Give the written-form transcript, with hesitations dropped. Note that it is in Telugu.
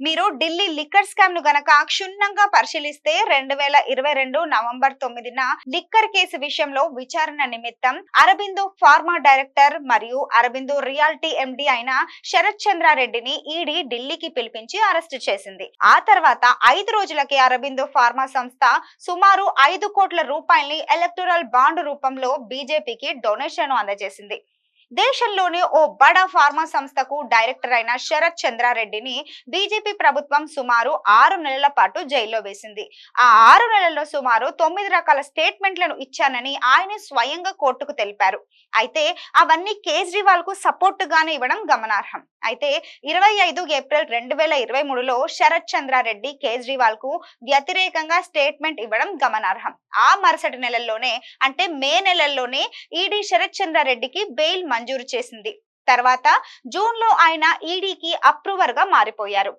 మీరు ఢిల్లీ లిక్కర్ స్కామ్ ను గనక క్షుణ్ణంగా పరిశీలిస్తే 2022 నవంబర్ 9న లిక్కర్ కేసు విషయంలో విచారణ నిమిత్తం అరబిందో ఫార్మా డైరెక్టర్ మరియు అరబిందో రియాల్టీ ఎండి అయిన శరత్ చంద్రారెడ్డిని ఈడీ ఢిల్లీకి పిలిపించి అరెస్టు చేసింది. ఆ తర్వాత 5 రోజులకే అరబిందో ఫార్మా సంస్థ సుమారు 5 కోట్ల రూపాయల్ని ఎలక్టోరల్ బాండ్ రూపంలో బీజేపీకి డొనేషన్ అందజేసింది. దేశంలోని ఓ బడా ఫార్మా సంస్థకు డైరెక్టర్ అయిన శరత్ చంద్రారెడ్డిని బీజేపీ ప్రభుత్వం సుమారు 6 నెలల పాటు జైల్లో వేసింది. ఆ 6 నెలల్లో సుమారు 9 రకాల స్టేట్మెంట్లను ఇచ్చానని ఆయన స్వయంగా కోర్టుకు తెలిపారు. అయితే అవన్నీ కేజ్రీవాల్ కు సపోర్ట్ గానే ఇవ్వడం గమనార్హం. అయితే 25 ఏప్రిల్ 2023లో శరత్ చంద్రారెడ్డి కేజ్రీవాల్ కు వ్యతిరేకంగా స్టేట్మెంట్ ఇవ్వడం గమనార్హం. ఆ మరుసటి నెలల్లోనే అంటే మే నెలల్లోనే ఈడీ శరత్ చంద్రారెడ్డికి బెయిల్ మంజూరు చేసింది. తర్వాత జూన్ లో ఆయన ఈడీకి అప్రూవర్ గా మారిపోయారు.